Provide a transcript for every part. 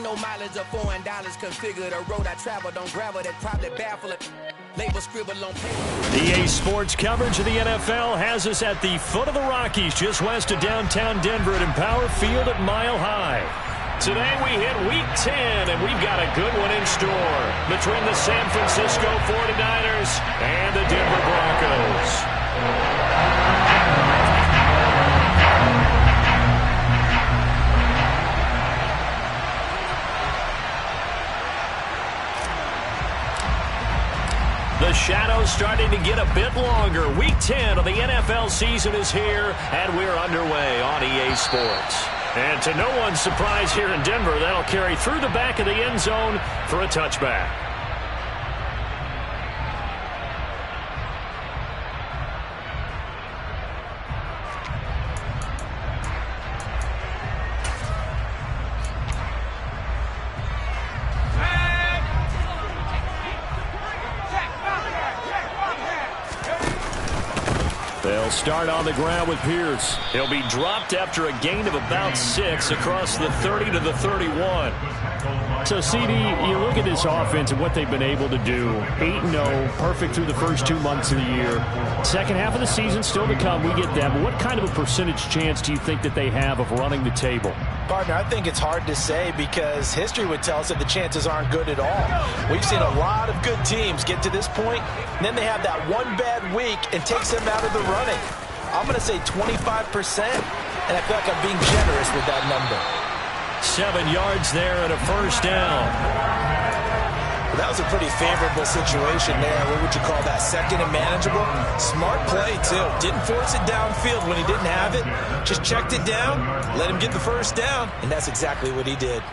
Ain't no mileage of $4 configure the road I travel. Don't gravel that probably baffle it. Label scribble on paper. EA Sports coverage of the NFL has us at the foot of the Rockies, just west of downtown Denver at Empower Field at Mile High. Today we hit Week 10, and we've got a good one in store between the San Francisco 49ers and the Denver Broncos. The shadow's starting to get a bit longer. Week 10 of the NFL season is here, and we're underway on EA Sports. And to no one's surprise here in Denver, that'll carry through the back of the end zone for a touchback. They'll start on the ground with Pierce. He'll be dropped after a gain of about 6 across the 30 to the 31. So, CD, you look at this offense and what they've been able to do. 8-0, perfect through the first 2 months of the year. Second half of the season still to come. We get that. But what kind of a percentage chance do you think that they have of running the table? Partner, I think it's hard to say because history would tell us that the chances aren't good at all. We've seen a lot of good teams get to this point, and then they have that one bad week and takes them out of the running. I'm going to say 25%, and I feel like I'm being generous with that number. 7 yards there and a first down. Well, that was a pretty favorable situation there. What would you call that? Second and manageable? Smart play, too. Didn't force it downfield when he didn't have it. Just checked it down, let him get the first down, and that's exactly what he did.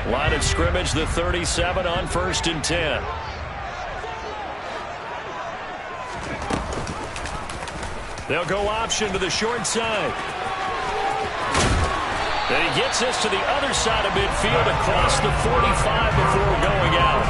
Line of scrimmage, the 37 on 1st and 10. They'll go option to the short side. And he gets this to the other side of midfield across the 45 before going out.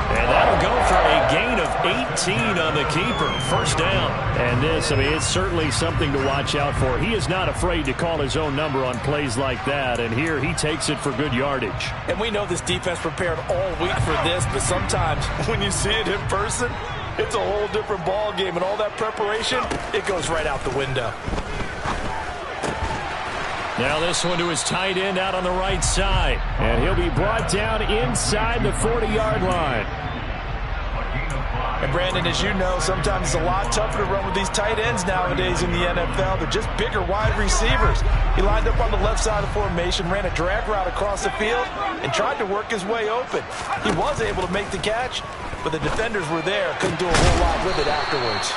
And that'll go for a gain of 18 on the keeper. First down. And this, I mean, it's certainly something to watch out for. He is not afraid to call his own number on plays like that. And here he takes it for good yardage. And we know this defense prepared all week for this, but sometimes when you see it in person, it's a whole different ball game, and all that preparation, it goes right out the window. Now this one to his tight end out on the right side. And he'll be brought down inside the 40-yard line. And Brandon, as you know, sometimes it's a lot tougher to run with these tight ends nowadays in the NFL. They're just bigger wide receivers. He lined up on the left side of the formation, ran a drag route across the field, and tried to work his way open. He was able to make the catch, but the defenders were there, couldn't do a whole lot with it afterwards.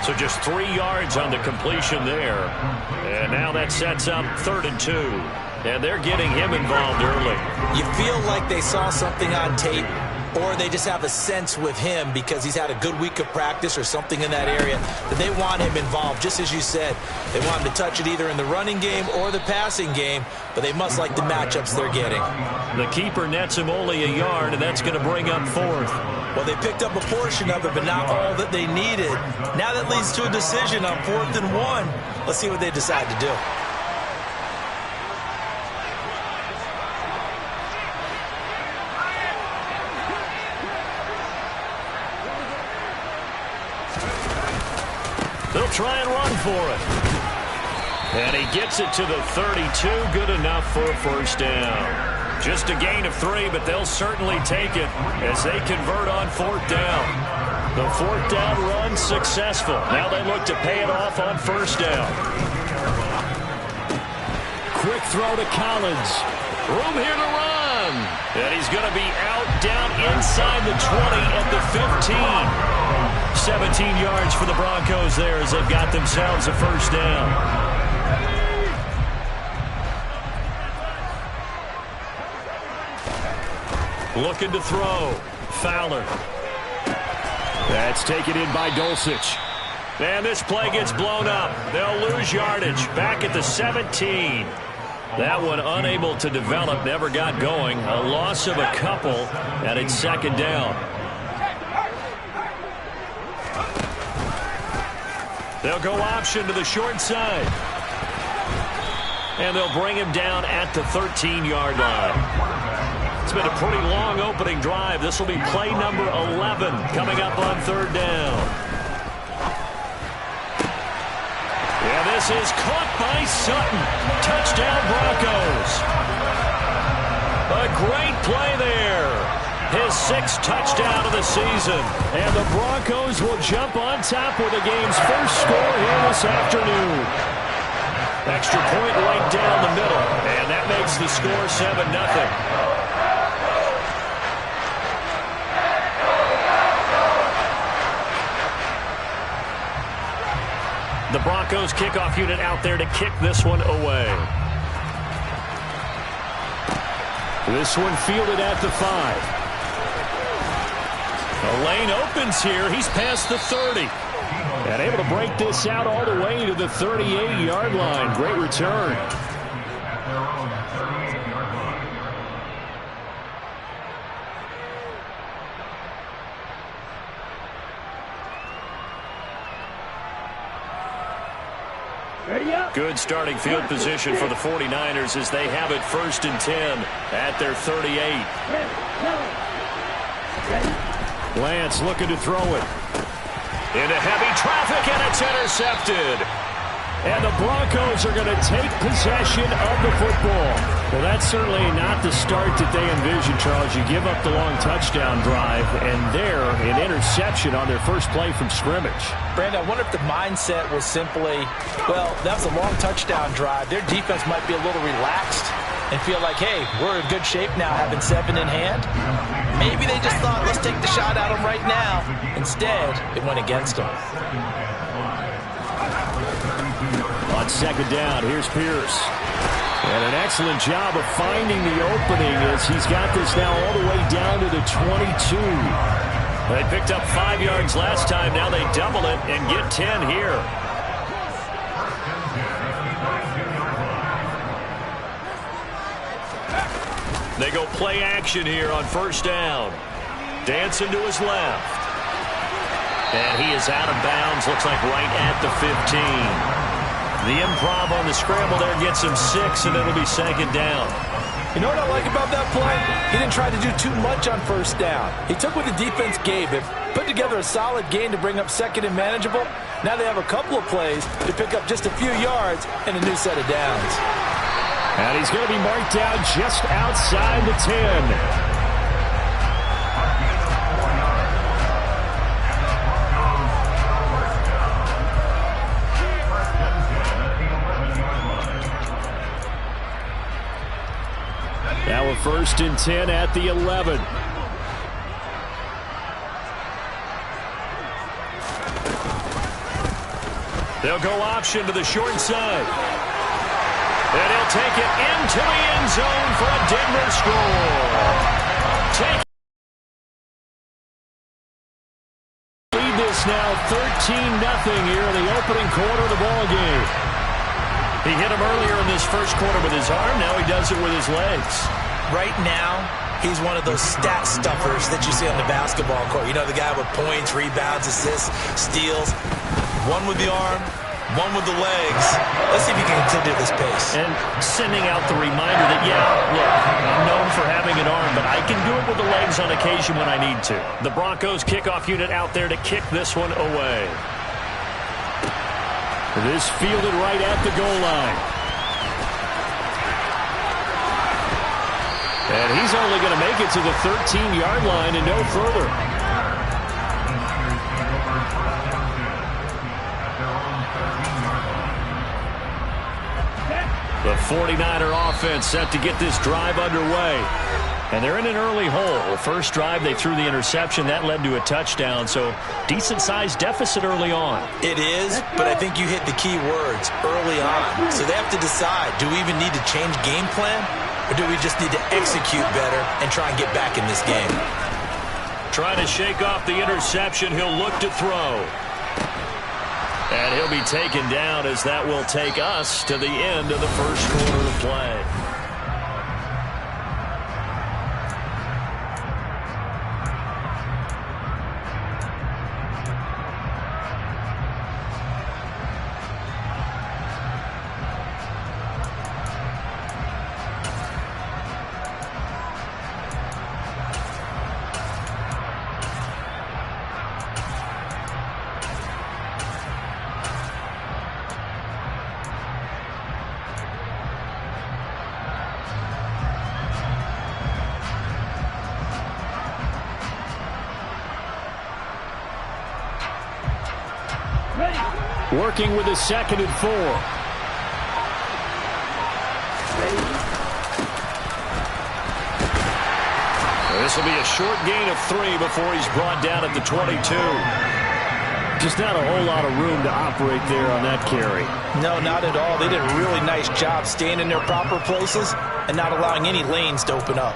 So just 3 yards on the completion there. And now that sets up 3rd and 2. And they're getting him involved early. You feel like they saw something on tape, or they just have a sense with him because he's had a good week of practice or something in that area that they want him involved. Just as you said, they want him to touch it either in the running game or the passing game, but they must like the matchups they're getting. The keeper nets him only a yard, and that's going to bring up 4th. Well, they picked up a portion of it, but not all that they needed. Now that leads to a decision on 4th and 1. Let's see what they decide to do. They'll try and run for it. And he gets it to the 32. Good enough for a first down. Just a gain of 3, but they'll certainly take it as they convert on 4th down. The 4th down run successful. Now they look to pay it off on 1st down. Quick throw to Collins. Room here to run. And he's going to be out down inside the 20 at the 15. 17 yards for the Broncos there as they've got themselves a first down. Looking to throw. Fowler. That's taken in by Dulcich. And this play gets blown up. They'll lose yardage. Back at the 17. That one unable to develop. Never got going. A loss of a couple. And it's 2nd down. They'll go option to the short side. And they'll bring him down at the 13-yard line. It's been a pretty long opening drive. This will be play number 11 coming up on third down. Yeah, this is caught by Sutton. Touchdown Broncos. A great play there. His 6th touchdown of the season. And the Broncos will jump on top with the game's first score here this afternoon. Extra point right down the middle. And that makes the score 7-0. The Broncos kickoff unit out there to kick this one away. This one fielded at the 5. The lane opens here. He's past the 30. And able to break this out all the way to the 38-yard line. Great return. Good starting field position for the 49ers as they have it 1st and 10 at their 38. Lance looking to throw it. Into heavy traffic, and it's intercepted. And the Broncos are going to take possession of the football. Well, that's certainly not the start that they envisioned, Charles. You give up the long touchdown drive, and there, an interception on their first play from scrimmage. Brandon, I wonder if the mindset was simply, well, that was a long touchdown drive. Their defense might be a little relaxed and feel like, hey, we're in good shape now having 7 in hand. Maybe they just thought, let's take the shot at them right now. Instead, it went against them. On 2nd down, here's Pierce. And an excellent job of finding the opening as he's got this now all the way down to the 22. They picked up 5 yards last time. Now they double it and get 10 here. They go play action here on 1st down. Dancing to his left. And he is out of bounds. Looks like right at the 15. The improv on the scramble there gets him 6, and it'll be 2nd down. You know what I like about that play? He didn't try to do too much on 1st down. He took what the defense gave him, put together a solid gain to bring up 2nd and manageable. Now they have a couple of plays to pick up just a few yards and a new set of downs. And he's going to be marked down just outside the 10. Now a 1st and 10 at the 11. They'll go option to the short side. And he'll take it into the end zone for a Denver score. Lead this now 13-0 here in the opening quarter of the ball game. He hit him earlier in this first quarter with his arm. Now he does it with his legs. Right now, he's one of those stat stuffers that you see on the basketball court. You know, the guy with points, rebounds, assists, steals. One with the arm, one with the legs. Let's see if he can continue this pace. And sending out the reminder that, yeah, look, I'm known for having an arm, but I can do it with the legs on occasion when I need to. The Broncos kickoff unit out there to kick this one away. This fielded right at the goal line. And he's only going to make it to the 13-yard line and no further. The 49er offense set to get this drive underway. And they're in an early hole. The first drive, they threw the interception. That led to a touchdown. So decent-sized deficit early on. It is, but I think you hit the key words early on. So they have to decide, do we even need to change game plan? Or do we just need to execute better and try and get back in this game? Trying to shake off the interception. He'll look to throw. And he'll be taken down as that will take us to the end of the first quarter of play. Working with a 2nd and 4. This will be a short gain of 3 before he's brought down at the 22. Just not a whole lot of room to operate there on that carry. No, not at all. They did a really nice job staying in their proper places and not allowing any lanes to open up.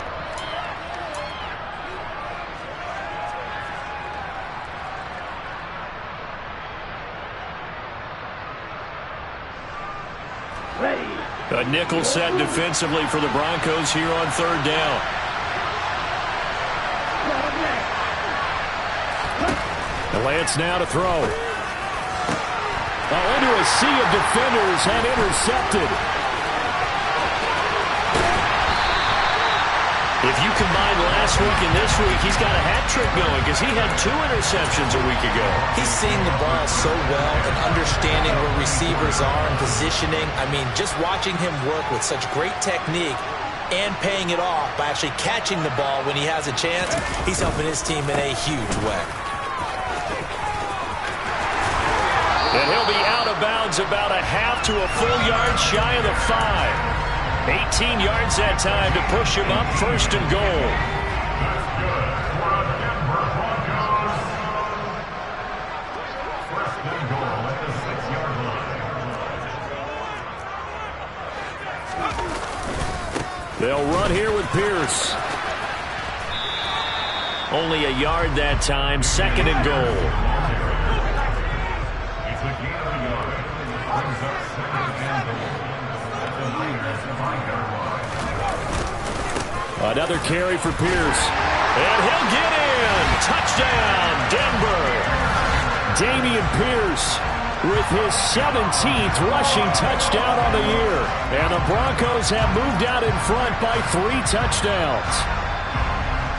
A nickel set defensively for the Broncos here on 3rd down. And Lance now to throw. Into a sea of defenders and intercepted. If you combine last week and this week, he's got a hat trick going because he had 2 interceptions a week ago. He's seeing the ball so well and understanding where receivers are and positioning. I mean, just watching him work with such great technique and paying it off by actually catching the ball when he has a chance, he's helping his team in a huge way. And he'll be out of bounds about a half to a full yard shy of the 5. 18 yards that time to push him up 1st and goal. They'll run here with Pierce. Only a yard that time, 2nd and goal. Another carry for Pierce. And he'll get in. Touchdown, Denver. Dameon Pierce with his 17th rushing touchdown on the year. And the Broncos have moved out in front by 3 touchdowns.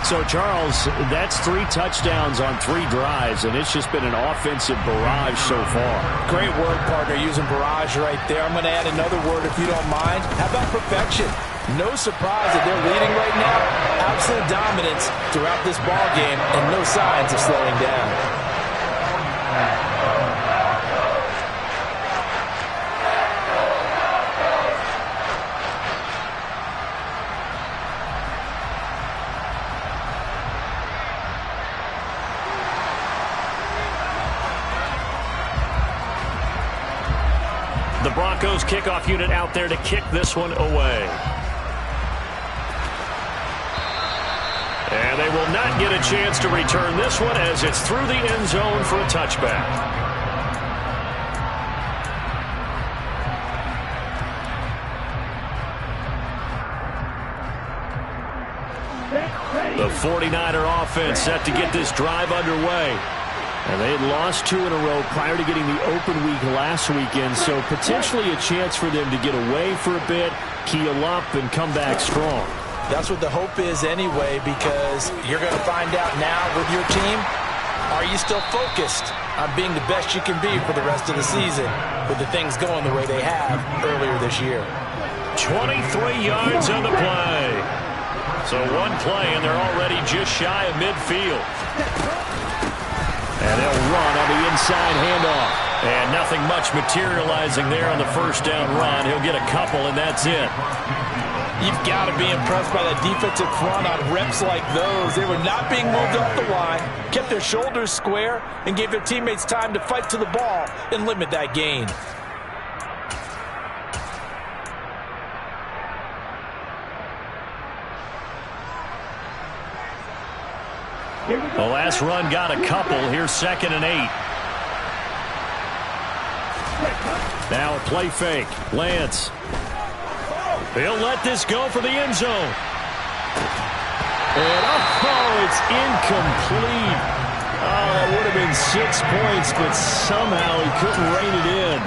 So, Charles, that's 3 touchdowns on 3 drives, and it's just been an offensive barrage so far. Great work, partner, using barrage right there. I'm going to add another word if you don't mind. How about perfection? No surprise that they're leading right now. Absolute dominance throughout this ball game and no signs of slowing down. The Broncos kickoff unit out there to kick this one away. And they will not get a chance to return this one as it's through the end zone for a touchback. The 49er offense set to get this drive underway. And they had lost 2 in a row prior to getting the open week last weekend, so potentially a chance for them to get away for a bit, keel up, and come back strong. That's what the hope is anyway, because you're going to find out now with your team, are you still focused on being the best you can be for the rest of the season with the things going the way they have earlier this year? 23 yards on the play. So 1 play, and they're already just shy of midfield. And they'll run on the inside handoff. And nothing much materializing there on the 1st down run. He'll get a couple, and that's it. You've got to be impressed by that defensive front on reps like those. They were not being moved up the line, kept their shoulders square, and gave their teammates time to fight to the ball and limit that gain. The last run got a couple. Here's 2nd and 8. Now a play fake. Lance. He'll let this go for the end zone. And it's incomplete. Oh, that would have been 6 points, but somehow he couldn't rein it in.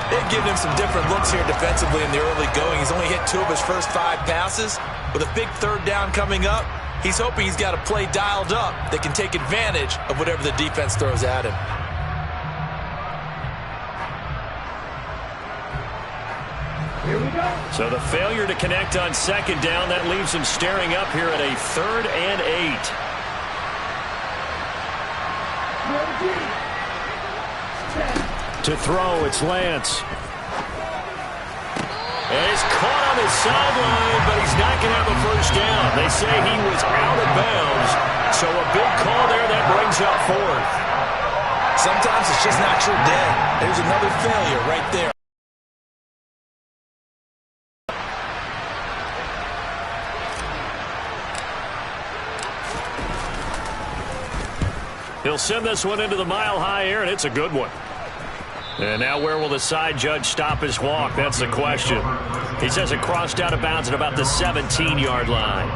They've given him some different looks here defensively in the early going. He's only hit 2 of his first 5 passes. With a big 3rd down coming up, he's hoping he's got a play dialed up that can take advantage of whatever the defense throws at him. Here we go. So the failure to connect on 2nd down, that leaves him staring up here at a 3rd and 8. To throw, it's Lance. And he's caught on his sideline, but he's not going to have a first down. They say he was out of bounds, so a big call there that brings up fourth. Sometimes it's just not your day. There's another failure right there. He'll send this one into the mile-high air, and it's a good one. And now where will the side judge stop his walk? That's the question. He says it crossed out of bounds at about the 17-yard line.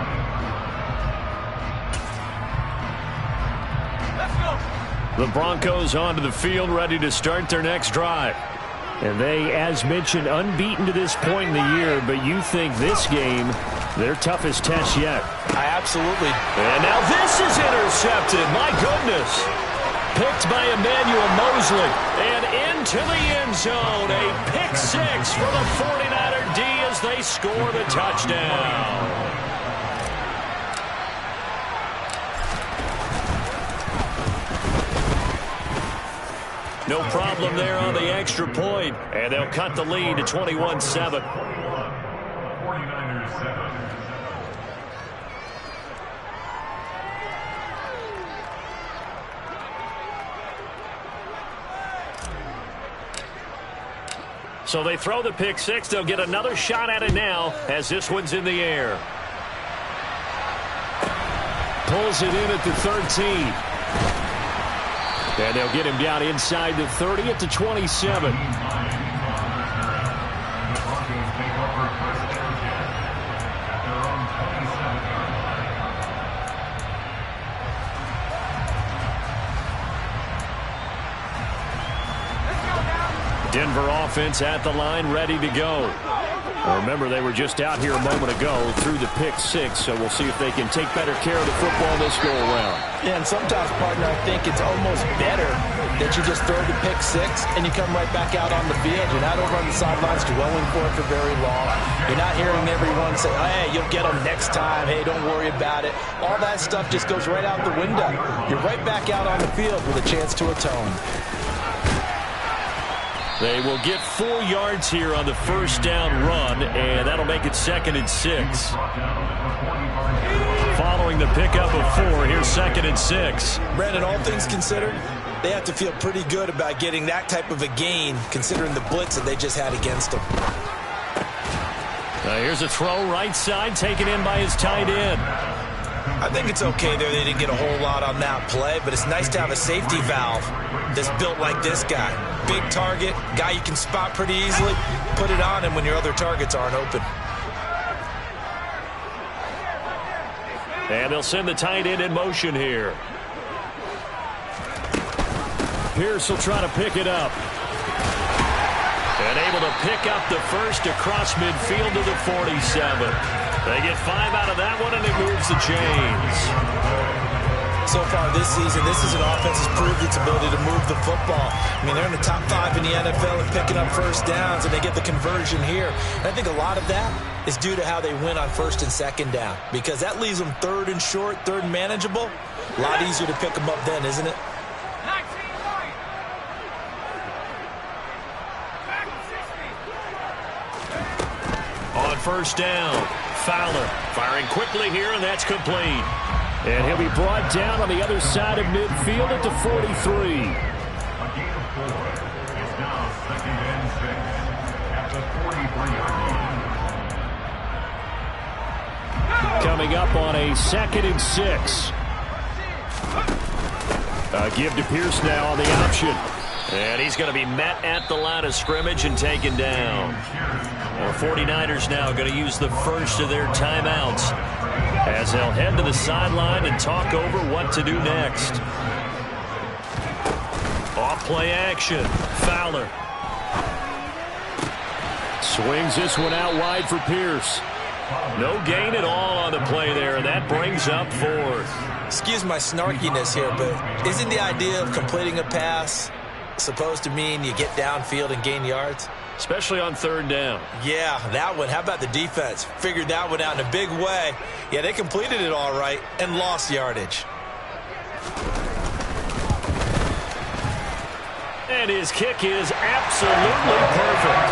The Broncos onto the field, ready to start their next drive. And they, as mentioned, unbeaten to this point in the year, but you think this game, their toughest test yet. Absolutely. And now this is intercepted. My goodness. Picked by Emmanuel Mosley. And into the end zone. A pick six for the 49er D as they score the touchdown. No problem there on the extra point. And they'll cut the lead to 21-7. 49ers 7. So they throw the pick six. They'll get another shot at it now as this one's in the air. Pulls it in at the 13. And they'll get him down inside the 30 at the 27. Denver offense at the line, ready to go. Remember, they were just out here a moment ago through the pick six, so we'll see if they can take better care of the football this go-around. Yeah, and sometimes, partner, I think it's almost better that you just throw the pick six and you come right back out on the field. You're not over on the sidelines dwelling for it for very long. You're not hearing everyone say, hey, you'll get them next time. Hey, don't worry about it. All that stuff just goes right out the window. You're right back out on the field with a chance to atone. They will get 4 yards here on the first down run, and that'll make it 2nd and 6. Following the pickup of 4, here's 2nd and 6. Brandon, all things considered, they have to feel pretty good about getting that type of a gain, considering the blitz that they just had against them. Now here's a throw right side, taken in by his tight end. I think it's okay there. They didn't get a whole lot on that play, but it's nice to have a safety valve that's built like this guy. Big target, guy you can spot pretty easily. Put it on him when your other targets aren't open. And they'll send the tight end in motion here. Pierce will try to pick it up. And able to pick up the first across midfield to the 47. They get 5 out of that one, and it moves the chains. So far this season, this is an offense that's proved its ability to move the football. I mean, they're in the top 5 in the NFL and picking up first downs, and they get the conversion here. And I think a lot of that is due to how they win on 1st and 2nd down, because that leaves them 3rd and short, 3rd and manageable. A lot easier to pick them up then, isn't it? On 1st down, Fowler firing quickly here, and that's complete. And he'll be brought down on the other side of midfield at the 43. It's now 2nd and 6 at the 43-yard line. Coming up on a 2nd and 6. Give to Pierce now on the option. And he's going to be met at the line of scrimmage and taken down. The 49ers now going to use the first of their timeouts as they'll head to the sideline and talk over what to do next. Off play action. Fowler swings this one out wide for Pierce. No gain at all on the play there, and that brings up 4th. Excuse my snarkiness here, but isn't the idea of completing a pass supposed to mean you get downfield and gain yards? Especially on 3rd down. Yeah, that one. How about the defense? Figured that one out in a big way. Yeah, they completed it all right and lost yardage. And his kick is absolutely perfect.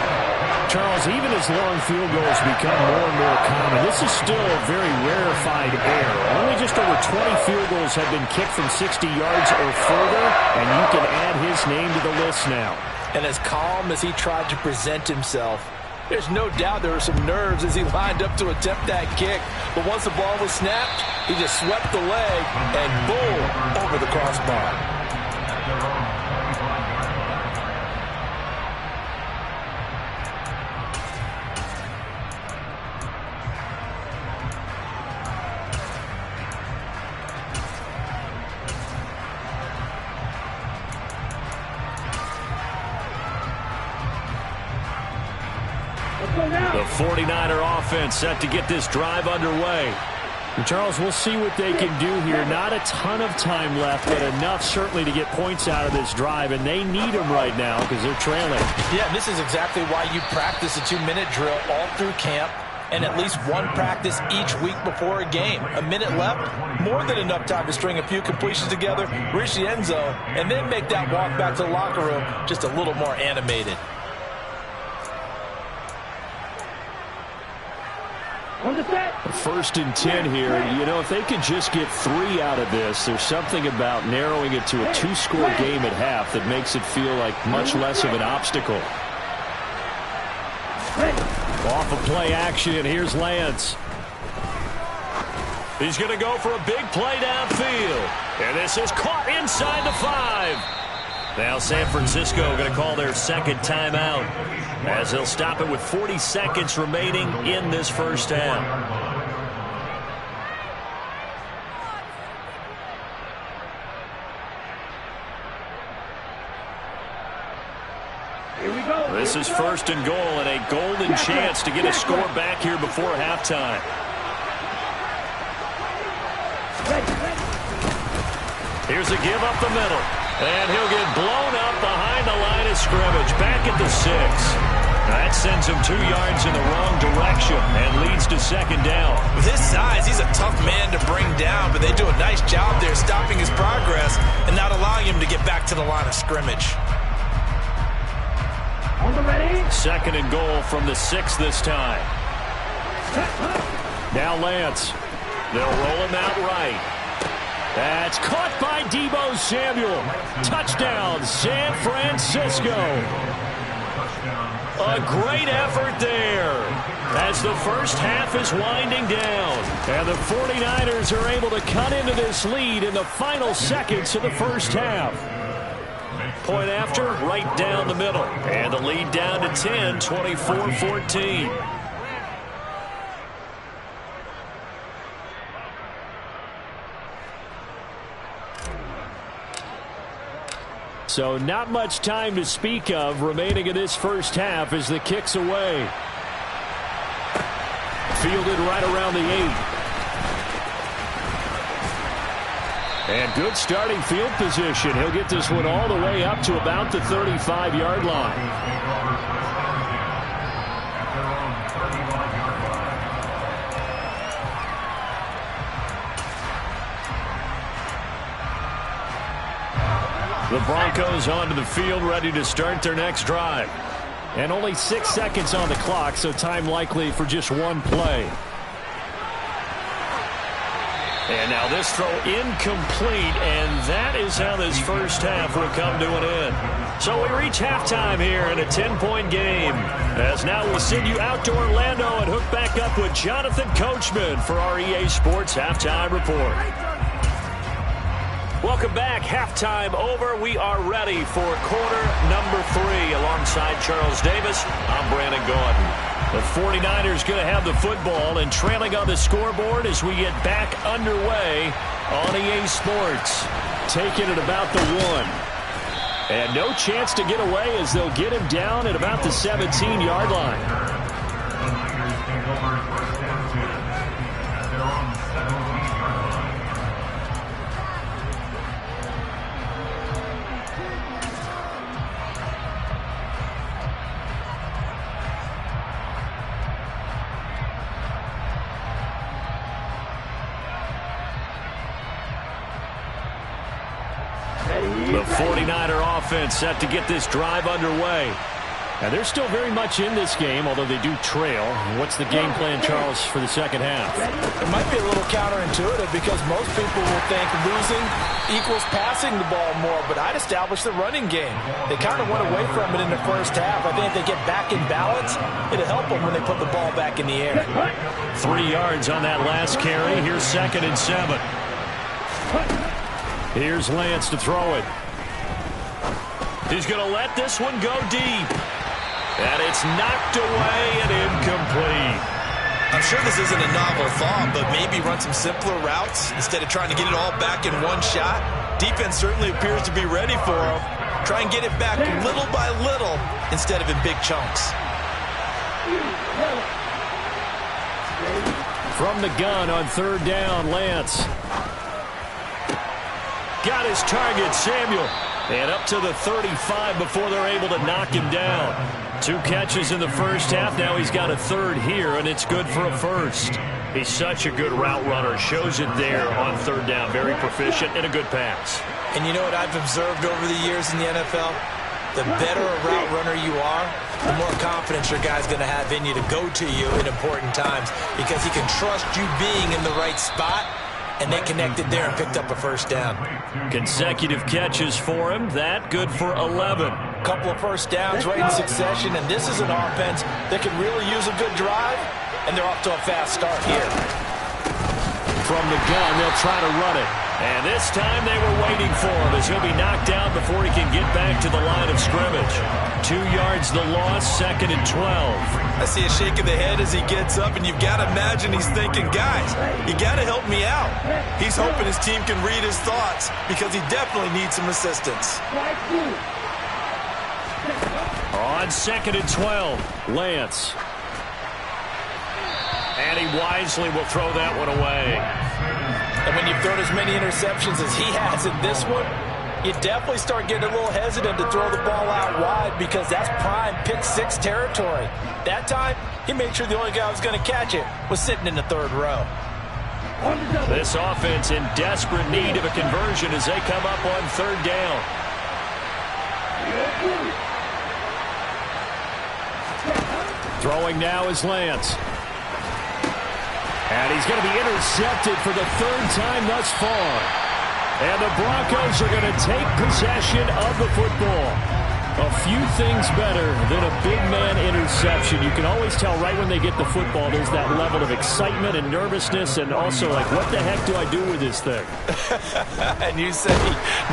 Charles, even as long field goals become more and more common, this is still a very rarefied air. Only just over 20 field goals have been kicked from 60 yards or further, and you can add his name to the list now. And as calm as he tried to present himself, there's no doubt there were some nerves as he lined up to attempt that kick. But once the ball was snapped, he just swept the leg and boom, over the crossbar. The 49er offense set to get this drive underway. And Charles, we'll see what they can do here. Not a ton of time left, but enough certainly to get points out of this drive, and they need them right now because they're trailing. Yeah, this is exactly why you practice a 2-minute drill all through camp and at least one practice each week before a game. A minute left, more than enough time to string a few completions together, reach the end zone, and then make that walk back to the locker room just a little more animated. First and 10 here. You know, if they could just get 3 out of this, there's something about narrowing it to a 2-score game at half that makes it feel like much less of an obstacle. Off of play action, here's Lance. He's going to go for a big play downfield. And this is caught inside the 5. Now San Francisco going to call their second timeout as they'll stop it with 40 seconds remaining in this first half. Here we go. This is first and goal and a golden chance to get a score back here before halftime. Here's a give up the middle. And he'll get blown up behind the line of scrimmage. Back at the 6. That sends him 2 yards in the wrong direction and leads to second down. With his size, he's a tough man to bring down, but they do a nice job there stopping his progress and not allowing him to get back to the line of scrimmage. On the ready. Second and goal from the 6 this time. Now Lance. They'll roll him out right. That's caught by Deebo Samuel. Touchdown, San Francisco. A great effort there as the first half is winding down. And the 49ers are able to cut into this lead in the final seconds of the first half. Point after, right down the middle. And the lead down to 10, 24-14. So not much time to speak of remaining in this first half as the kick's away. Fielded right around the 8. And good starting field position. He'll get this one all the way up to about the 35-yard line. The Broncos onto the field, ready to start their next drive. And only 6 seconds on the clock, so time likely for just one play. And now this throw incomplete, and that is how this first half will come to an end. So we reach halftime here in a 10-point game. As now we'll send you out to Orlando and hook back up with Jonathan Coachman for our EA Sports Halftime Report. Welcome back. Halftime over. We are ready for quarter number 3. Alongside Charles Davis, I'm Brandon Gordon. The 49ers going to have the football and trailing on the scoreboard as we get back underway on EA Sports. Taking it about the 1. And no chance to get away as they'll get him down at about the 17-yard line. The 49er offense set to get this drive underway. Now, they're still very much in this game, although they do trail. What's the game plan, Charles, for the second half? It might be a little counterintuitive because most people will think losing equals passing the ball more, but I'd establish the running game. They kind of went away from it in the first half. I think if they get back in balance, it'll help them when they put the ball back in the air. 3 yards on that last carry. Here's 2nd and 7. Here's Lance to throw it. He's going to let this one go deep. And it's knocked away and incomplete. I'm sure this isn't a novel thought, but maybe run some simpler routes instead of trying to get it all back in one shot. Defense certainly appears to be ready for him. Try and get it back little by little instead of in big chunks. From the gun on 3rd down, Lance. Got his target, Samuel. And up to the 35 before they're able to knock him down. 2 catches in the first half. Now he's got a 3rd here, and it's good for a 1st. He's such a good route runner. Shows it there on 3rd down. Very proficient and a good pass. And you know what I've observed over the years in the NFL? The better a route runner you are, the more confidence your guy's going to have in you to go to you in important times because he can trust you being in the right spot. And they connected there and picked up a 1st down. Consecutive catches for him. That good for 11. Couple of 1st downs right in succession, and this is an offense that can really use a good drive, and they're off to a fast start here. From the gun, they'll try to run it. And this time they were waiting for him as he'll be knocked down before he can get back to the line of scrimmage. 2 yards the loss, 2nd and 12. I see a shake of the head as he gets up, and you've got to imagine he's thinking, guys, you got to help me out. He's hoping his team can read his thoughts because he definitely needs some assistance. On 2nd and 12, Lance. And he wisely will throw that one away. And when you've thrown as many interceptions as he has in this one, you definitely start getting a little hesitant to throw the ball out wide because that's prime pick 6 territory. That time, he made sure the only guy who was going to catch it was sitting in the 3rd row. This offense in desperate need of a conversion as they come up on 3rd down. Throwing now is Lance. And he's going to be intercepted for the 3rd time thus far. And the Broncos are going to take possession of the football. A few things better than a big man interception. You can always tell right when they get the football, there's that level of excitement and nervousness and also like, what the heck do I do with this thing? And you say,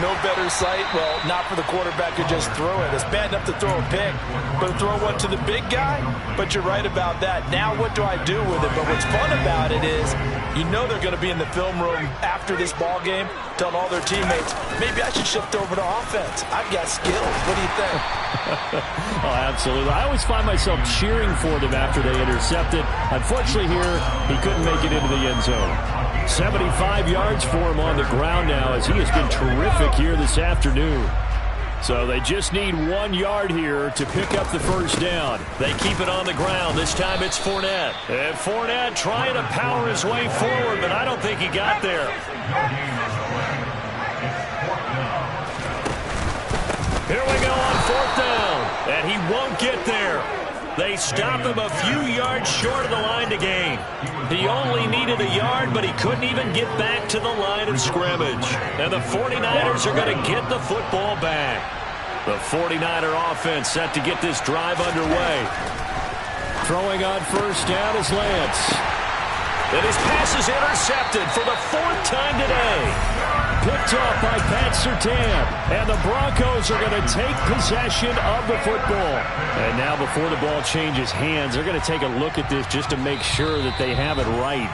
no better sight? Well, not for the quarterback who just threw it. It's bad enough to throw a pick, but throw one to the big guy? But you're right about that. Now what do I do with it? But what's fun about it is, you know they're going to be in the film room after this ball game telling all their teammates, maybe I should shift over to offense. I've got skills. What do you think? Oh, absolutely. I always find myself cheering for them after they intercepted. Unfortunately here, he couldn't make it into the end zone. 75 yards for him on the ground now as he has been terrific here this afternoon. So they just need 1 yard here to pick up the 1st down. They keep it on the ground. This time it's Fournette. And Fournette trying to power his way forward, but I don't think he got there. Here we go on 4th down. And he won't get there. They stop him a few yards short of the line to gain. He only needed a yard, but he couldn't even get back to the line of scrimmage. And the 49ers are going to get the football back. The 49er offense set to get this drive underway. Throwing on 1st down is Lance. And his pass is intercepted for the 4th time today. Picked off by Pat Surtain. And the Broncos are going to take possession of the football. And now before the ball changes hands, they're going to take a look at this just to make sure that they have it right.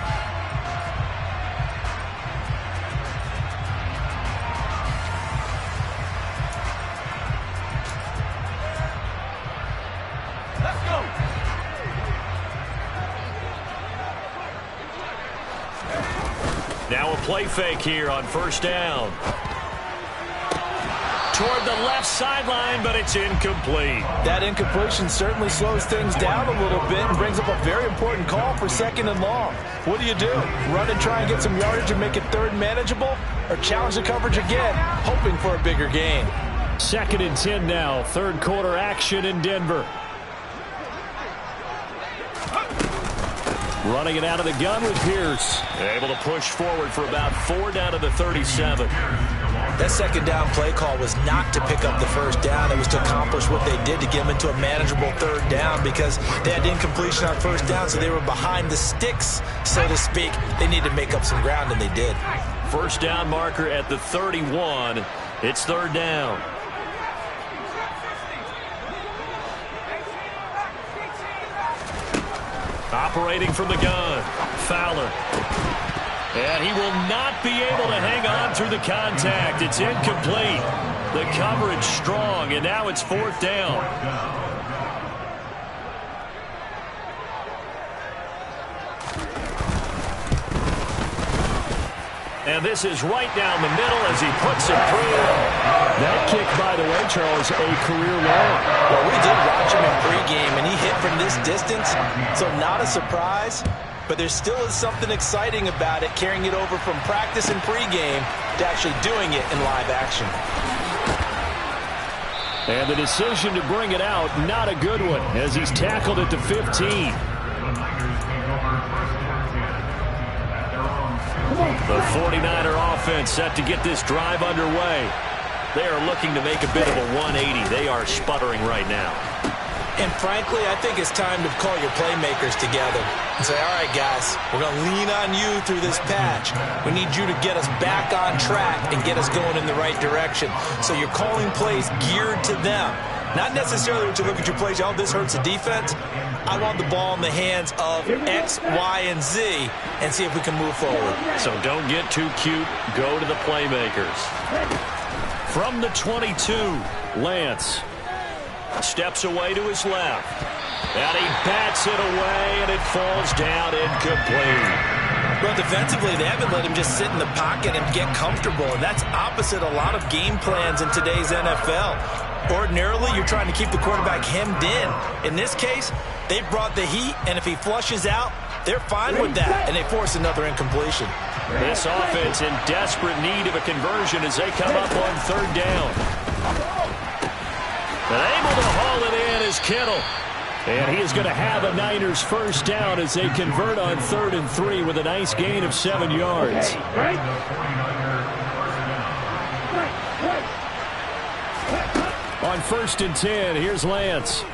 Let's go. Now a play fake here on 1st down. Toward the left sideline, but it's incomplete. That incompletion certainly slows things down a little bit and brings up a very important call for 2nd and long. What do? Run and try and get some yardage and make it 3rd manageable? or challenge the coverage again, hoping for a bigger gain. 2nd and 10 now. Third quarter action in Denver. Running it out of the gun with Pierce. Able to push forward for about 4 down to the 37. That second down play call was not to pick up the first down. It was to accomplish what they did to get them into a manageable third down because they had incompletion on first down, so they were behind the sticks, so to speak. They needed to make up some ground, and they did. First down marker at the 31. It's third down. Operating from the gun, Fowler. And he will not be able to hang on through the contact. It's incomplete. The coverage strong, and now it's 4th down. And this is right down the middle as he puts it through. That kick, by the way, Charles, a career low. Well, we did watch him in pregame, and he hit from this distance, so not a surprise. But there still is something exciting about it, carrying it over from practice and pregame to actually doing it in live action. And the decision to bring it out, not a good one, as he's tackled at the 15. The 49er offense set to get this drive underway. They are looking to make a bit of a 180. They are sputtering right now. And frankly, I think it's time to call your playmakers together and say, all right, guys, we're going to lean on you through this patch. We need you to get us back on track and get us going in the right direction. So you're calling plays geared to them. Not necessarily when you look at your plays, oh, this hurts the defense. I want the ball in the hands of X, Y, and Z and see if we can move forward. So don't get too cute. Go to the playmakers. From the 22, Lance steps away to his left. And he bats it away, and it falls down incomplete. Well, defensively, they haven't let him just sit in the pocket and get comfortable, and that's opposite a lot of game plans in today's NFL. Ordinarily, you're trying to keep the quarterback hemmed in. In this case, they brought the heat, and if he flushes out, they're fine with that, and they force another incompletion. This offense in desperate need of a conversion as they come up on third down. And able to haul it in is Kittle. And he is going to have a Niners first down as they convert on 3rd and 3 with a nice gain of 7 yards. On 1st and 10, here's Lance.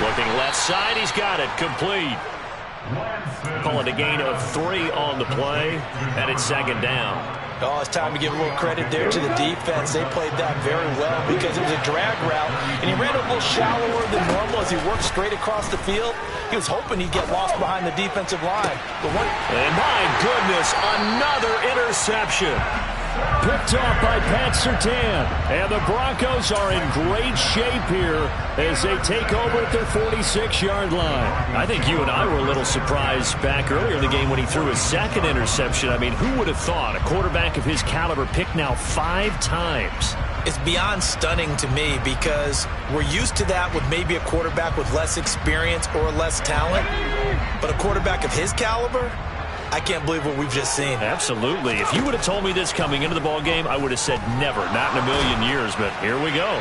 Looking left side, he's got it, complete. Call it a gain of 3 on the play, and it's 2nd down. Oh, it's time to give a little credit there to the defense. They played that very well because it was a drag route, and he ran a little shallower than normal as he worked straight across the field. He was hoping he'd get lost behind the defensive line. And my goodness, another interception. Picked off by Pat Surtain. And the Broncos are in great shape here as they take over at their 46-yard line. I think you and I were a little surprised back earlier in the game when he threw his 2nd interception. I mean, who would have thought a quarterback of his caliber picked now 5 times? It's beyond stunning to me because we're used to that with maybe a quarterback with less experience or less talent. But a quarterback of his caliber, I can't believe what we've just seen. Absolutely. If you would have told me this coming into the ball game, I would have said never, not in a million years, but here we go.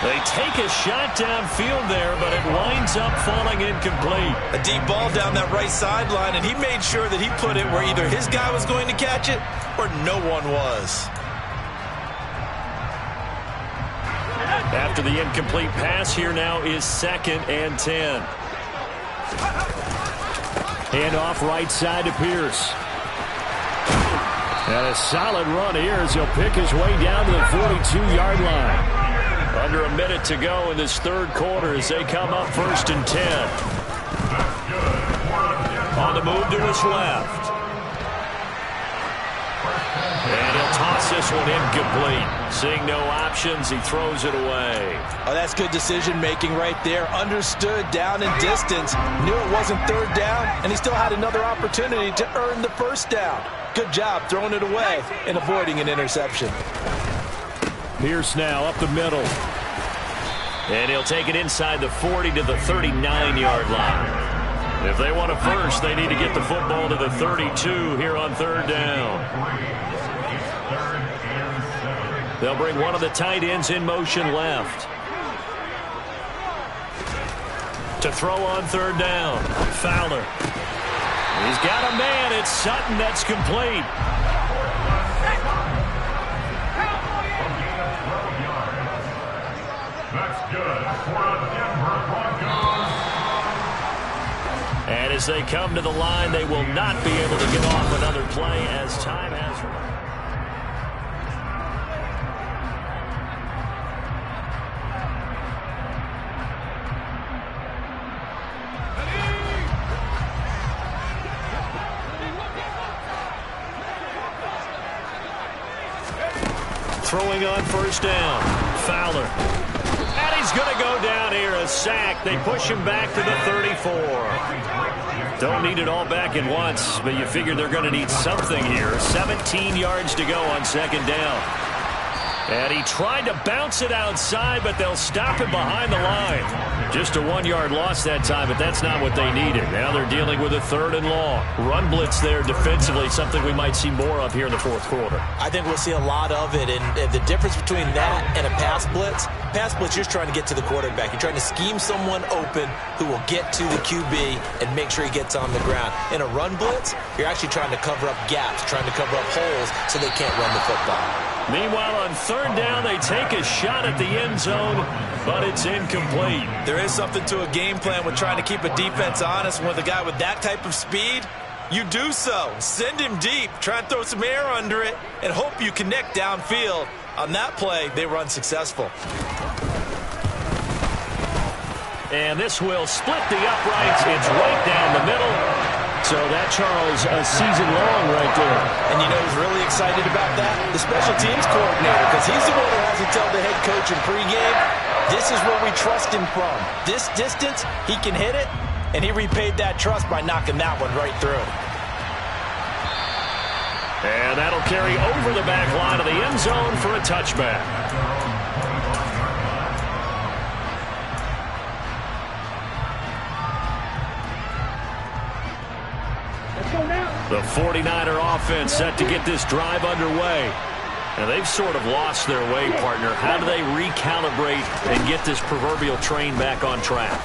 They take a shot downfield there, but it winds up falling incomplete. A deep ball down that right sideline, and he made sure that he put it where either his guy was going to catch it or no one was. After the incomplete pass, here now is 2nd and 10. Hand off right side to Pierce. And a solid run here as he'll pick his way down to the 42-yard line. Under a minute to go in this 3rd quarter as they come up 1st and 10. On the move to his left. And he'll toss this one incomplete. Seeing no options, he throws it away. Oh, that's good decision-making right there. Understood down and distance. Knew it wasn't 3rd down, and he still had another opportunity to earn the 1st down. Good job throwing it away and avoiding an interception. Pierce now up the middle. And he'll take it inside the 40 to the 39-yard line. If they want a first, they need to get the football to the 32 here on third down. They'll bring one of the tight ends in motion left. To throw on third down. Fowler. He's got a man. It's Sutton. That's complete. That's good for the Denver Broncos. And as they come to the line, they will not be able to get off another play as time has run. Throwing on first down. Fowler. And he's going to go down here. A sack. They push him back to the 34. Don't need it all back at once, but you figure they're going to need something here. 17 yards to go on second down. And he tried to bounce it outside, but they'll stop him behind the line. Just a 1-yard loss that time, but that's not what they needed. Now they're dealing with a third and long. Run blitz there defensively, something we might see more of here in the fourth quarter. I think we'll see a lot of it, and the difference between that and a pass blitz, you're just trying to get to the quarterback. You're trying to scheme someone open who will get to the QB and make sure he gets on the ground. In a run blitz, you're actually trying to cover up gaps, trying to cover up holes so they can't run the football. Meanwhile, on third down, they take a shot at the end zone, but it's incomplete. There is something to a game plan with trying to keep a defense honest. With a guy with that type of speed, you do so. Send him deep, try and throw some air under it, and hope you connect downfield. On that play, they were unsuccessful. And this will split the uprights. It's right down the middle. So that, Charles, a season long right there. And you know who's really excited about that? The special teams coordinator, because he's the one who has to tell the head coach in pregame, this is where we trust him from. This distance, he can hit it, and he repaid that trust by knocking that one right through. And that'll carry over the back line of the end zone for a touchback. The 49er offense set to get this drive underway. Now they've sort of lost their way, partner. How do they recalibrate and get this proverbial train back on track?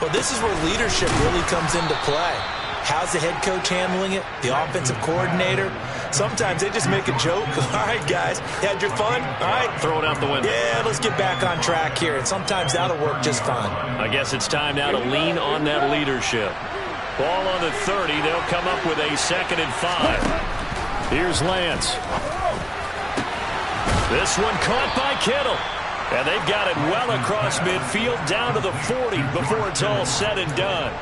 Well, this is where leadership really comes into play. How's the head coach handling it? The offensive coordinator? Sometimes they just make a joke. All right, guys, you had your fun? All right. Throw it out the window. Yeah, let's get back on track here. And sometimes that'll work just fine. I guess it's time now to lean on that leadership. Ball on the 30. They'll come up with a 2nd and 5. Here's Lance. This one caught by Kittle. And they've got it well across midfield down to the 40 before it's all said and done.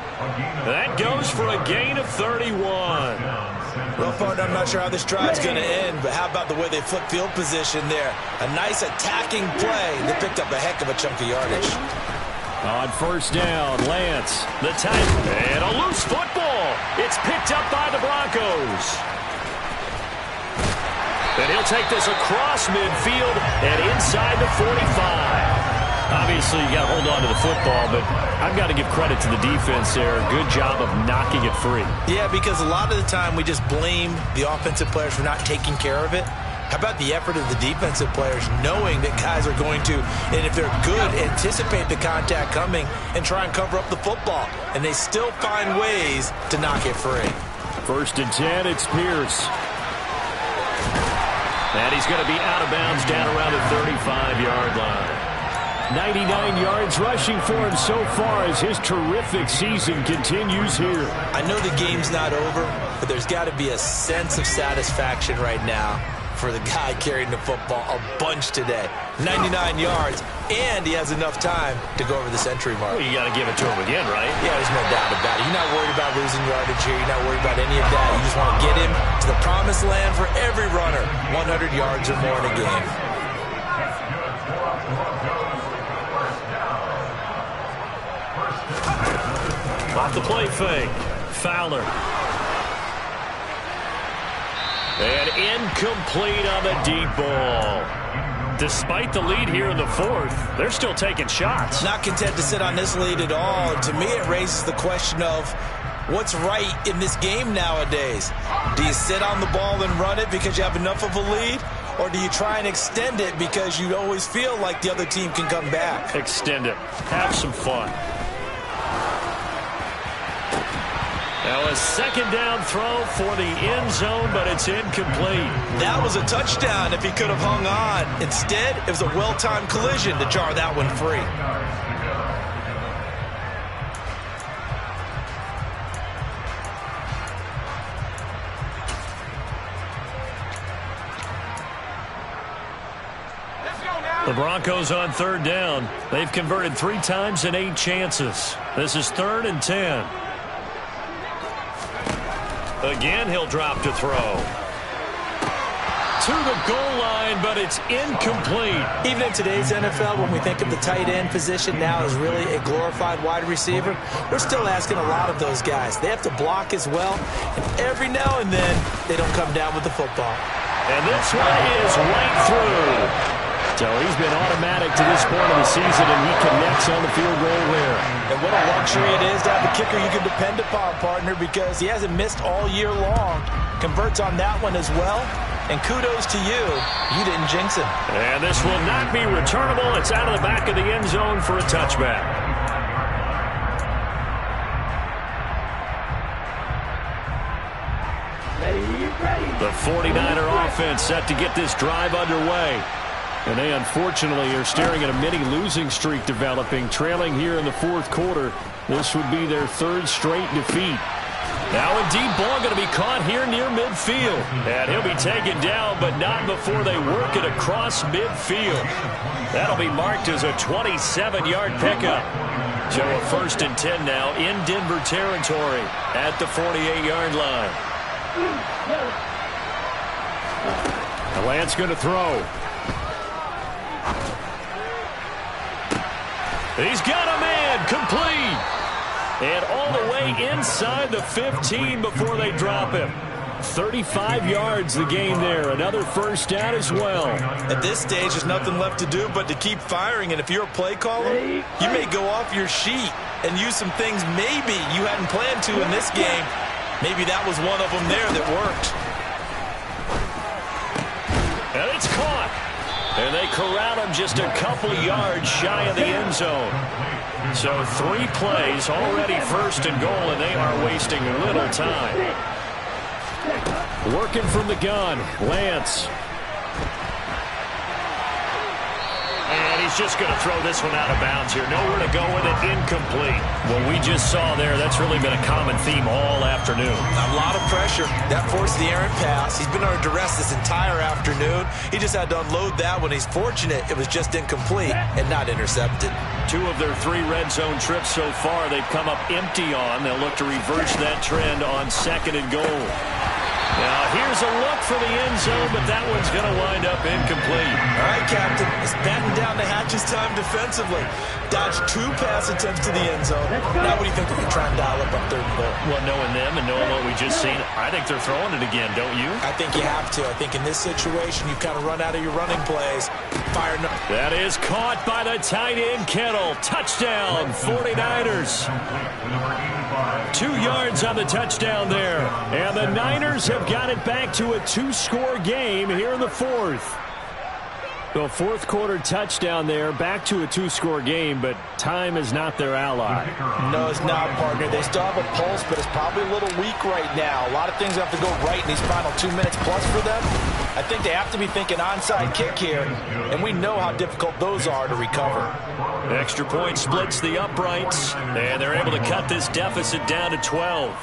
That goes for a gain of 31. Well, partner, I'm not sure how this drive's going to end, but how about the way they flip field position there? A nice attacking play. They picked up a heck of a chunk of yardage. On first down, Lance, the tight, and a loose football. It's picked up by the Broncos. And he'll take this across midfield and inside the 45. Obviously, you got to hold on to the football, but I've got to give credit to the defense there. Good job of knocking it free. Yeah, because a lot of the time we just blame the offensive players for not taking care of it. How about the effort of the defensive players knowing that guys are going to, and if they're good, anticipate the contact coming and try and cover up the football. And they still find ways to knock it free. 1st and 10, it's Pierce. And he's going to be out of bounds down around the 35-yard line. 99 yards rushing for him so far as his terrific season continues here. I know the game's not over, but there's got to be a sense of satisfaction right now for the guy carrying the football a bunch today. 99 yards, and he has enough time to go over the century mark. Well, you got to give it to him again, right? Yeah, there's no doubt about it. You're not worried about losing yardage here. You're not worried about any of that. You just want to get him to the promised land for every runner. 100 yards or more in a game. Off the play fake. Fowler. And incomplete on the deep ball. Despite the lead here in the 4th, they're still taking shots. Not content to sit on this lead at all. And to me, it raises the question of, What's right in this game nowadays? Do you sit on the ball and run it because you have enough of a lead? Or do you try and extend it because you always feel like the other team can come back? Extend it. Have some fun. Now a second down throw for the end zone, but it's incomplete. That was a touchdown if he could have hung on. Instead, it was a well-timed collision to jar that one free. The Broncos on third down. They've converted 3 times in 8 chances. This is 3rd and 10. Again, he'll drop to throw. To the goal line, but it's incomplete. Even in today's NFL, when we think of the tight end position now as really a glorified wide receiver, we're still asking a lot of those guys. They have to block as well, and every now and then, they don't come down with the football. And this one is right through. So he's been automatic to this point of the season, and he connects on the field goal there. And what a luxury it is to have a kicker you can depend upon, partner, because he hasn't missed all year long. Converts on that one as well. And kudos to you. You didn't jinx him. And this will not be returnable. It's out of the back of the end zone for a touchback. The 49er offense set to get this drive underway. And they unfortunately are staring at a mini losing streak developing, trailing here in the 4th quarter. This would be their 3rd straight defeat. Now a deep ball going to be caught here near midfield. And he'll be taken down, but not before they work it across midfield. That'll be marked as a 27-yard pickup. So a 1st and 10 now in Denver territory at the 48-yard line. Lance going to throw. He's got a man, complete. And all the way inside the 15 before they drop him. 35 yards the game there. Another 1st down as well. At this stage, there's nothing left to do but to keep firing. And if you're a play caller, you may go off your sheet and use some things maybe you hadn't planned to in this game. Maybe that was one of them there that worked. And it's caught. And they corral him just a couple yards shy of the end zone. So 3 plays, already 1st and goal, and they are wasting little time. Working from the gun, Lance. And he's just going to throw this one out of bounds here. Nowhere to go with it, incomplete. What we just saw there, that's really been a common theme all afternoon. A lot of pressure. That forced the errant pass. He's been under duress this entire afternoon. He just had to unload that one. He's fortunate it was just incomplete and not intercepted. 2 of their 3 red zone trips so far, they've come up empty on. They'll look to reverse that trend on 2nd and goal. Now, here's a look for the end zone, but that one's going to wind up incomplete. All right, Captain. It's batten down the hatches time defensively. Dodged 2 pass attempts to the end zone. Now what do you think they're going to try and dial up on 3rd and goal? Well, knowing them and knowing what we just seen, I think they're throwing it again, don't you? I think you have to. I think in this situation, you kind of run out of your running plays. Fire no. That is caught by the tight end, Kittle. Touchdown, 49ers. 2 yards on the touchdown there. And the Niners have got it back to a 2-score game here in the 4th. The 4th quarter touchdown there, back to a 2-score game, but time is not their ally. No, it's not, partner. They still have a pulse, but it's probably a little weak right now. A lot of things have to go right in these final 2 minutes plus for them. I think they have to be thinking onside kick here, and we know how difficult those are to recover. Extra point splits the uprights, and they're able to cut this deficit down to 12.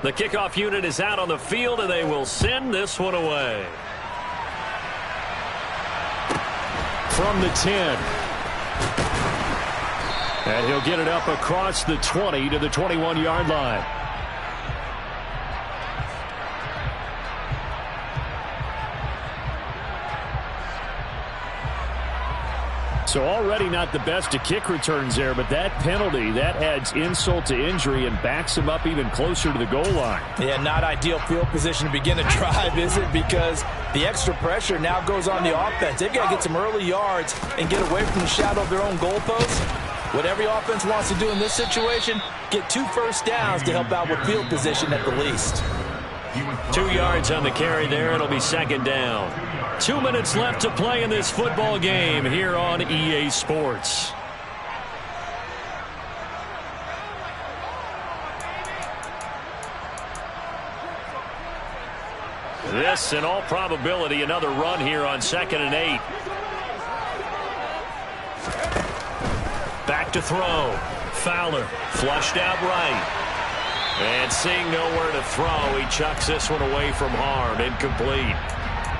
The kickoff unit is out on the field, and they will send this one away. From the 10. And he'll get it up across the 20 to the 21-yard line. So already not the best of kick returns there, but that penalty, that adds insult to injury and backs him up even closer to the goal line. Yeah, not ideal field position to begin a drive, is it? Because the extra pressure now goes on the offense. They've got to get some early yards and get away from the shadow of their own goalposts. What every offense wants to do in this situation, get 2 first downs to help out with field position at the least. 2 yards on the carry there. It'll be second down. 2 minutes left to play in this football game here on EA Sports. This, in all probability, another run here on 2nd and 8. Back to throw. Fowler flushed out right. And seeing nowhere to throw, he chucks this one away from harm. Incomplete.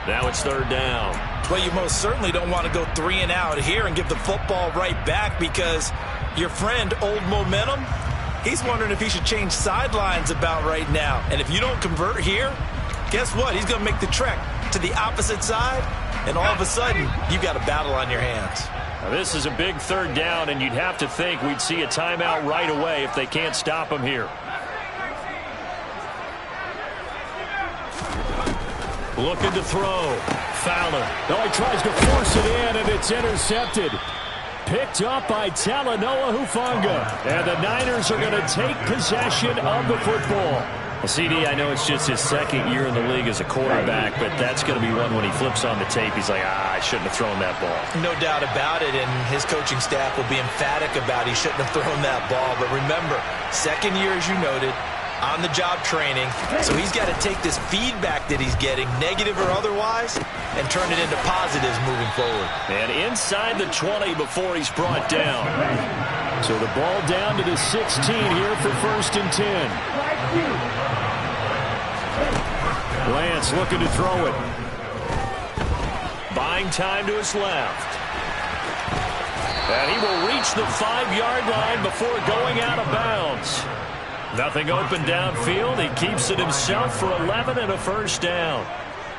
Now it's 3rd down. Well, you most certainly don't want to go 3 and out here and give the football right back, because your friend, Old Momentum, he's wondering if he should change sidelines about right now. And if you don't convert here, guess what? He's going to make the trek to the opposite side, and all of a sudden, you've got a battle on your hands. Now, this is a big 3rd down, and you'd have to think we'd see a timeout right away if they can't stop him here. Looking to throw. Fowler. No, he tries to force it in, and it's intercepted. Picked up by Talanoa Hufanga. And the Niners are going to take possession of the football. Well, CD, I know it's just his 2nd year in the league as a quarterback, but that's going to be one when he flips on the tape. He's like, I shouldn't have thrown that ball. No doubt about it, and his coaching staff will be emphatic about he shouldn't have thrown that ball. But remember, 2nd year, as you noted, on-the-job training, so he's got to take this feedback that he's getting, negative or otherwise, and turn it into positives moving forward. And inside the 20 before he's brought down. So the ball down to the 16 here for 1st and 10. Lance looking to throw it. Buying time to his left. And he will reach the 5-yard line before going out of bounds. Nothing open downfield. He keeps it himself for 11 and a 1st down.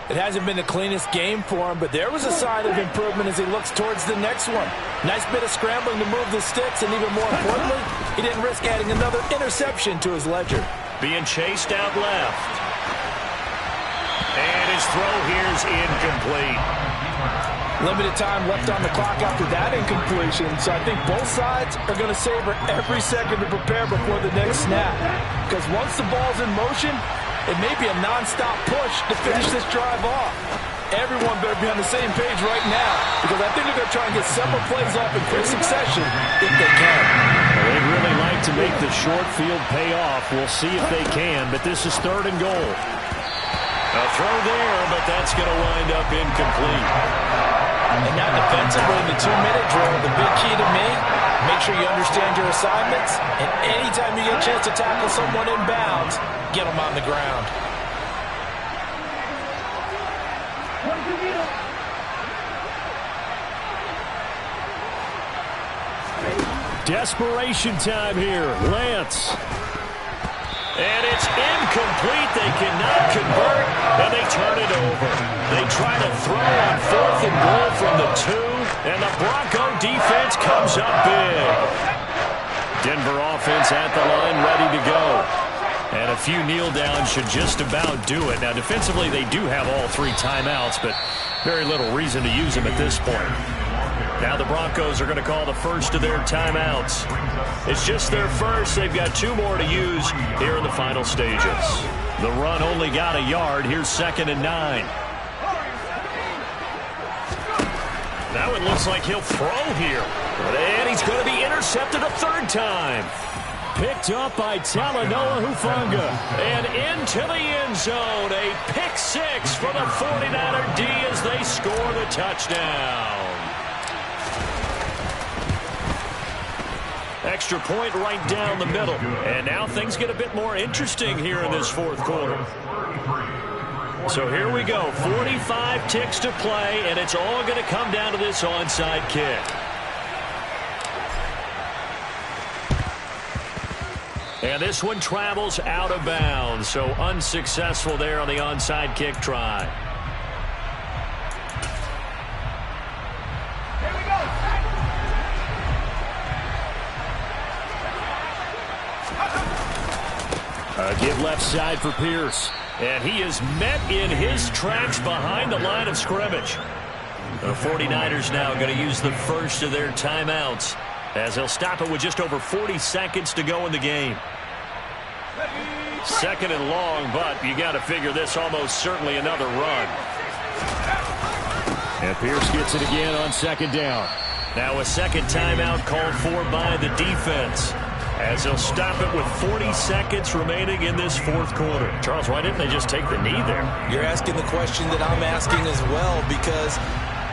It hasn't been the cleanest game for him, but there was a sign of improvement as he looks towards the next one. Nice bit of scrambling to move the sticks, and even more importantly, he didn't risk adding another interception to his ledger. Being chased out left. And his throw here's incomplete. Limited time left on the clock after that incompletion, so I think both sides are going to savor every second to prepare before the next snap. Because once the ball's in motion, it may be a non-stop push to finish this drive off. Everyone better be on the same page right now, because I think they're going to try and get several plays off in quick succession if they can. Well, they'd really like to make the short field pay off. We'll see if they can, but this is 3rd and goal. A throw there, but that's going to wind up incomplete. And now defensively in the 2-minute drill, the big key to me, make sure you understand your assignments, and anytime you get a chance to tackle someone in bounds, get them on the ground. Desperation time here. Lance. And it's incomplete. They cannot convert, and they turn it over. They try to throw on 4th and goal from the 2, and the Bronco defense comes up big. Denver offense at the line, ready to go. And a few kneel downs should just about do it. Now, defensively, they do have all 3 timeouts, but very little reason to use them at this point. Now the Broncos are going to call the first of their timeouts. It's just their first. They've got 2 more to use here in the final stages. The run only got a yard. Here's 2nd and 9. Now it looks like he'll throw here. And he's going to be intercepted a 3rd time. Picked up by Talanoa Hufanga. And into the end zone. A pick 6 for the 49er D as they score the touchdown. Extra point right down the middle. And now things get a bit more interesting here in this 4th quarter. So here we go. 45 ticks to play, and it's all going to come down to this onside kick. And this one travels out of bounds, so unsuccessful there on the onside kick try. A give left side for Pierce. And he is met in his tracks behind the line of scrimmage. The 49ers now going to use the first of their timeouts, as they'll stop it with just over 40 seconds to go in the game. Second and long, but you got to figure this almost certainly another run. And Pierce gets it again on second down. Now a second timeout called for by the defense, as they'll stop it with 40 seconds remaining in this fourth quarter. Charles, why didn't they just take the knee there? You're asking the question that I'm asking as well, because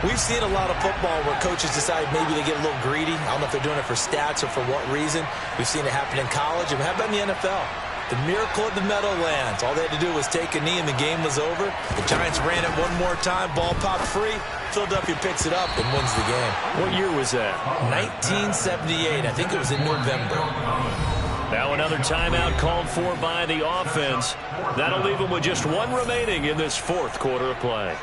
we've seen a lot of football where coaches decide maybe they get a little greedy. I don't know if they're doing it for stats or for what reason. We've seen it happen in college, and how about in the NFL? The miracle of the Meadowlands. All they had to do was take a knee and the game was over. The Giants ran it one more time. Ball popped free. Philadelphia picks it up and wins the game. What year was that? 1978. I think it was in November. Now another timeout called for by the offense. That'll leave them with just one remaining in this fourth quarter of play.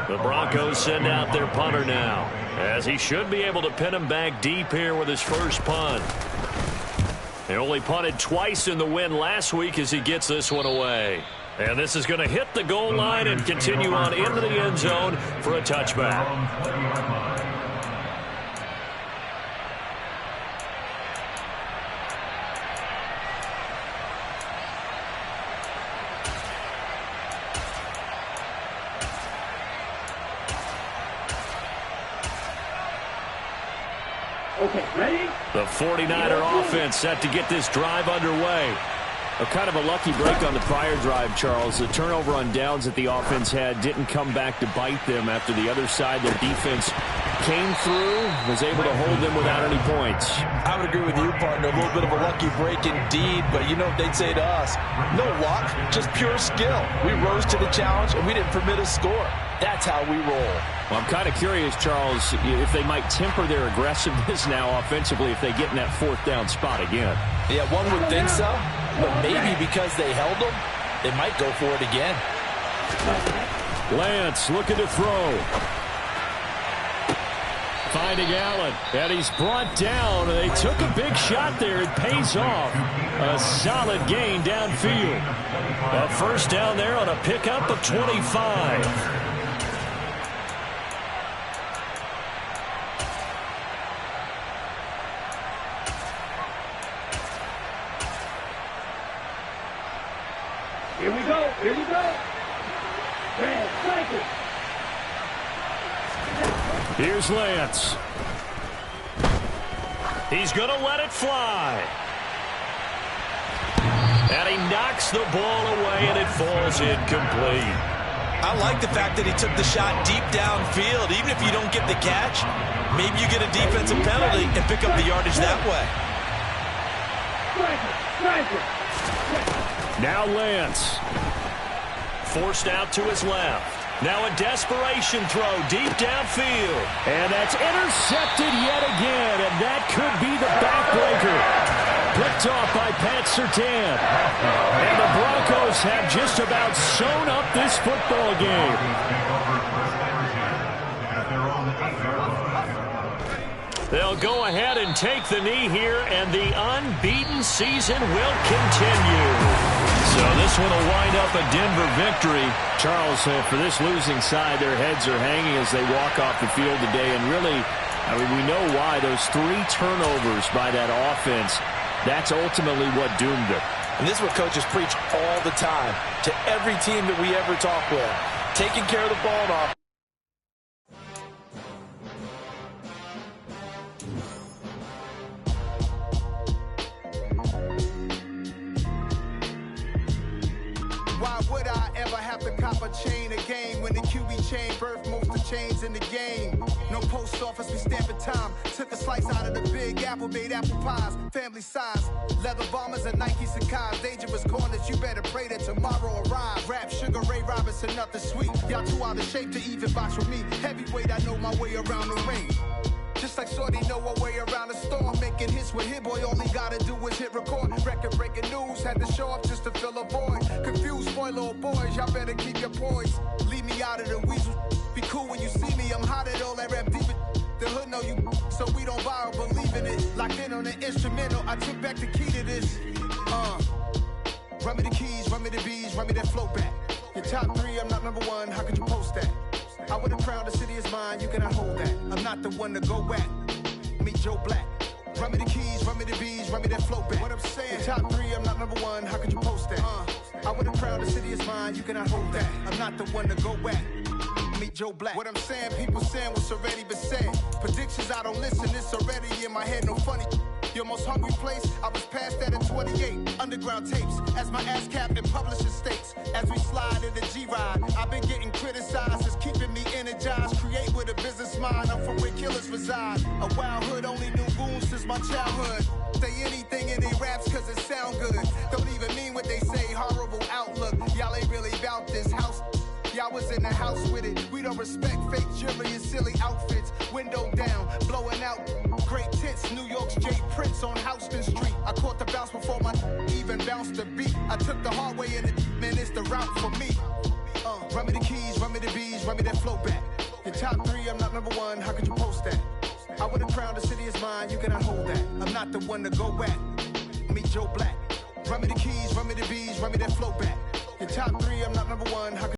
The Broncos send out their punter now, as he should be able to pin him back deep here with his first punt. They only punted twice in the win last week as he gets this one away. And this is going to hit the goal line and continue on into the end zone for a touchback. Okay, ready? The 49er offense set to get this drive underway. A kind of a lucky break on the prior drive, Charles. The turnover on downs that the offense had didn't come back to bite them after the other side. Their defense came through, was able to hold them without any points. I would agree with you, partner. A little bit of a lucky break indeed, but you know what they'd say to us? No luck, just pure skill. We rose to the challenge, and we didn't permit a score. That's how we roll. Well, I'm kind of curious, Charles, if they might temper their aggressiveness now offensively if they get in that fourth down spot again. Yeah, one would think so, but maybe because they held them, they might go for it again. Lance looking to throw. Finding Allen, and he's brought down. They took a big shot there. It pays off. A solid gain downfield. A first down there on a pickup of 25. Here we go. Here we go. Man, strike it. Here's Lance. He's going to let it fly. And he knocks the ball away, and it falls incomplete. I like the fact that he took the shot deep downfield. Even if you don't get the catch, maybe you get a defensive penalty and pick up the yardage that way. Strike it. Strike it. Now Lance. Forced out to his left. Now a desperation throw deep downfield. And that's intercepted yet again, and that could be the backbreaker. Picked off by Pat Surtain. And the Broncos have just about sewn up this football game. They'll go ahead and take the knee here, and the unbeaten season will continue. So this one will wind up a Denver victory. Charles, for this losing side, their heads are hanging as they walk off the field today. And really, I mean, we know why. Those 3 turnovers by that offense, that's ultimately what doomed them. And this is what coaches preach all the time to every team that we ever talk with. Taking care of the ball and off. Why would I ever have to cop a chain a game when the QB chain birthed most of chains in the game? No post office, we stamping time. Took a slice out of the big apple, made apple pies, family size. Leather bombers and Nike Sacai's. Dangerous corners, you better pray that tomorrow arrive. Rap, Sugar Ray Robinson, nothing sweet. Y'all too out of shape to even box with me. Heavyweight, I know my way around the ring. Just like Shorty know her way around the storm. Making hits with Hit Boy, all he gotta do is hit record. Record-breaking news, had to show up just to fill a void. Confused, spoiled little boys, y'all better keep your poise. Leave me out of the weasel. Be cool when you see me, I'm hot at all that rap deep. The hood know you, so we don't borrow, believe in it. Locked in on the instrumental, I took back the key to this. Run me the keys, run me the bees, run me that flow back. Your top 3, I'm not number 1, how could you post that? I would've crowned the city is mine, you cannot hold that. I'm not the one to go back. Meet Joe Black. Run me the keys, run me the bees, run me that flow back. What I'm saying, your top 3, I'm not number 1, how could you post that? I would've crowned the city is mine, you cannot hold that. I'm not the one to go back. Meet Joe Black. What I'm saying, people saying what's already been said. Predictions, I don't listen, it's already in my head, no funny. Your most hungry place, I was past that at 28. Underground tapes, as my ass captain publishing states. As we slide in the G-Ride, I've been getting criticized, it's keeping me energized. Create with a business mind, I'm from where killers reside. A wild hood, only knew goons since my childhood. Say anything in they raps cause it sound good. Don't even mean what they say, horrible outlook. Y'all ain't really about this house. Y'all was in the house with it. We don't respect fake jewelry and silly outfits. Window down, blowing out great tits. New York's J. Prince on Houston Street. I caught the bounce before my even bounced the beat. I took the hard way in it, man, it's the route for me. Run me the keys, run me the bees, run me that flow back. Your top 3, I'm not number 1, how could you post that? I would've crowned the city is mine, you cannot hold that. I'm not the one to go back. Meet Joe Black. Run me the keys, run me the bees, run me that flow back. Your top 3, I'm not number 1, how could